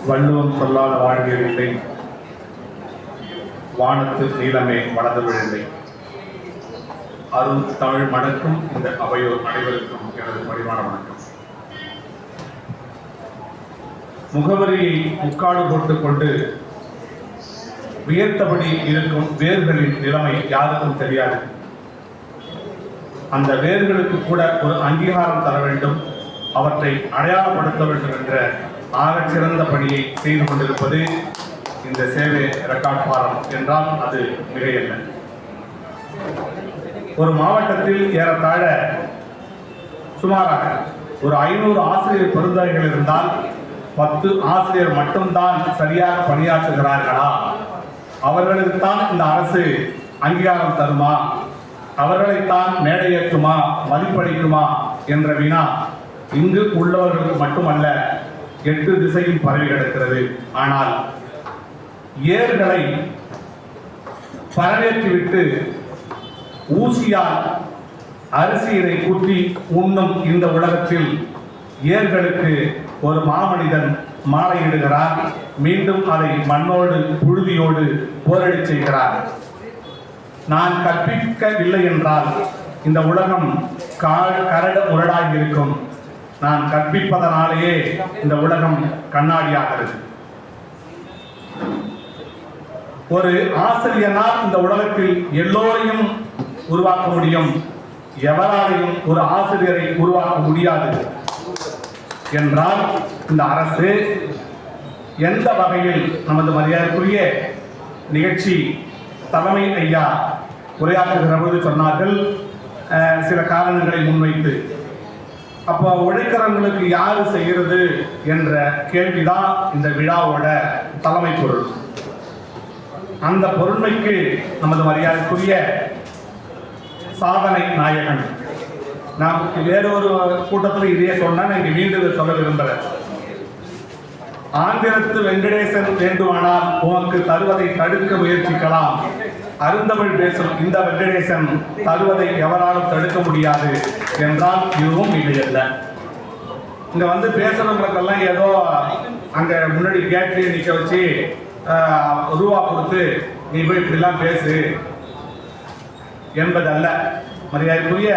வள்ளுவம் சொல்லாத வாழ்வியலில்லை, வானத்து நீளமே வளர்ந்து விழவில்லை. அருள் தமிழ் மணக்கும் இந்த அவையோர் அனைவருக்கும் எனது பணிவான வணக்கம். முகவரியை முக்காடு போட்டுக் கொண்டு வியர்த்தபடி இருக்கும் வேர்களின் நிலைமை யாருக்கும் தெரியாது. அந்த வேர்களுக்கு கூட ஒரு அங்கீகாரம் தர வேண்டும், அவற்றை அடையாளப்படுத்த வேண்டும் என்ற ஆகச்சிறந்த பணியை செய்து கொண்டிருப்பது இந்த சேவை ரெக்கார்ட் ஃபாரம் என்றால் அது மிகையல்ல. ஒரு மாவட்டத்தில் ஏறத்தாழ சுமாராக ஒரு 500 ஆசிரியர் பெருந்தகைகள் இருந்தால் 10 ஆசிரியர் மட்டும்தான் சரியாக பணியாற்றுகிறார்களா? அவர்களுக்குத்தான் இந்த அரசு அங்கீகாரம் தருமா? அவர்களைத்தான் மேடையேற்றுமா, மதிப்பளிக்குமா என்ற வினா இங்கு உள்ளவர்களுக்கு மட்டுமல்ல, 8 திசையும் பரவி கிடக்கிறது. ஆனால் ஏர்களை பரவேற்றிவிட்டு ஊசியால் அரிசியினை குத்தி உண்ணும் இந்த உலகத்தில் ஏர்களுக்கு ஒரு மாமனிதன் மாலையிடுகிறார், மீண்டும் அதை மண்ணோடு புழுதியோடு போரடி செய்கிறார். நான் கற்பிக்கவில்லை என்றால் இந்த உலகம் கரட முரடாகி இருக்கும். நான் கற்பிப்பதனாலேயே இந்த உலகம் கண்ணாடியாகிறது. ஒரு ஆசிரியனால் இந்த உலகத்தில் எல்லோரையும் உருவாக்க முடியும், எவராலையும் ஒரு ஆசிரியரை உருவாக்க முடியாது என்றால் இந்த அரசு எந்த வகையில் நமது மரியாதைக்குரிய நிகழ்ச்சி தலைமை ஐயா உரையாற்றுகிற பொழுது சொன்னார்கள், சில காரணங்களை முன்வைத்து. அப்போ உழைக்கிறவங்களுக்கு யாரு செய்கிறது என்ற கேள்விதான் இந்த விழாவோட தலைமை பொருள். அந்த பொருண்மைக்கு நமது மரியாதைக்குரிய சாதனை நாயகன், நான் வேறொரு கூட்டத்தில் இதே சொன்னா இங்கே மீண்டும் சொல்ல விரும்புகிறேன். ஆந்திரத்து வெங்கடேசன் வேண்டுமானால் உனக்கு தருவதை தடுக்க முயற்சிக்கலாம், அருந்தமிழ் பேசும் இந்த வெங்கடேசன் தருவதை எவராலும் தடுக்க முடியாது என்றால் இதுவும் இல்லையல்ல. இங்க வந்து பேசுறவங்களுக்கெல்லாம் ஏதோ அங்க முன்னாடி கேட்லயே நிக்க வச்சு ரூபா கொடுத்து நீ போய் இப்படிலாம் பேசு என்பதல்ல. மரியாதைக்குரிய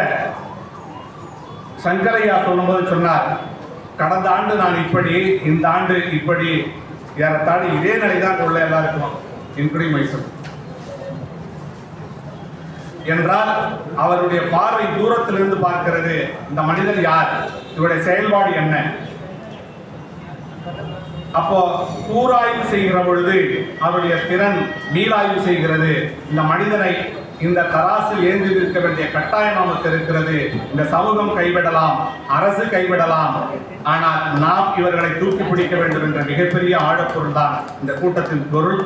சங்கரையா சொல்லும்போது சொன்னார், கடந்த ஆண்டு நான் இப்படி, இந்த ஆண்டு இப்படி, ஏறத்தாழ இதே நிலைதான் உள்ள எல்லாருக்கும் இன்க்ளூடிங் மைசெல்ஃப் என்றால் அவருடைய பார்வை தூரத்திலிருந்து பார்க்கிறது. இந்த மனிதன் யார், இவருடைய செயல்பாடு என்ன? அப்போ கூராய்வு செய்கிற பொழுது அவருடைய திறன் மீளாய்வு செய்கிறது. இந்த மனிதனை இந்த தராசில் ஏந்தி இருக்க வேண்டிய கட்டாயம் நமக்கு இருக்கிறது. இந்த சமூகம் கைவிடலாம், அரசு கைவிடலாம், ஆனால் நாம் இவர்களை தூக்கி பிடிக்க வேண்டும் என்ற மிகப்பெரிய ஆழப்பொருள் தான் இந்த கூட்டத்தின் பொருள்.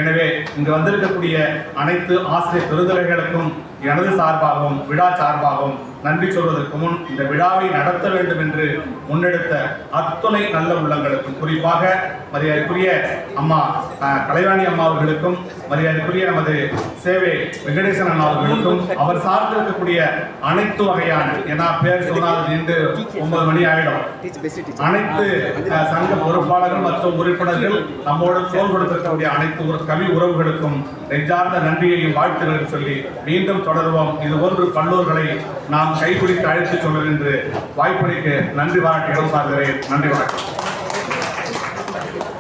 எனவே இங்கு வந்திருக்கக்கூடிய அனைத்து ஆசிரியர் பெருந்தகைகளுக்கும் எனது சார்பாகவும் விழா சார்பாகவும் நன்றி சொல்வதற்கு முன் இந்த விழாவை நடத்த வேண்டும் என்று முன்னெடுத்த அத்துணை நல்ல உள்ளங்களுக்கும், குறிப்பாக மரியாதைக்குரிய அம்மா கலைவாணி அம்மா அவர்களுக்கும், மரியாதைக்குரிய நமது சேவை வெங்கடேசன் அண்ணா அவர்களுக்கும், அவர் சார்ந்திருக்கக்கூடிய அனைத்து வகையான, ஏன்னா பேர் சொன்னால் நின்று 9 மணி ஆயிடும், அனைத்து சங்க பொறுப்பாளர்கள் மற்றும் உறுப்பினர்கள் நம்மோடு தோல் கொடுத்திருக்கக்கூடிய அனைத்து கவி உறவுகளுக்கும் நெஞ்சார்ந்த நன்றியையும் வாழ்த்துக்களை சொல்லி மீண்டும் தொடருவோம். இதுபோன்று பல்லூர்களை நாம் கைப்பிடித்து அழைத்து சொல்வது என்று வாய்ப்பளிக்க நன்றி பாராட்டி இடம் சார்கிறேன். நன்றி வணக்கம்.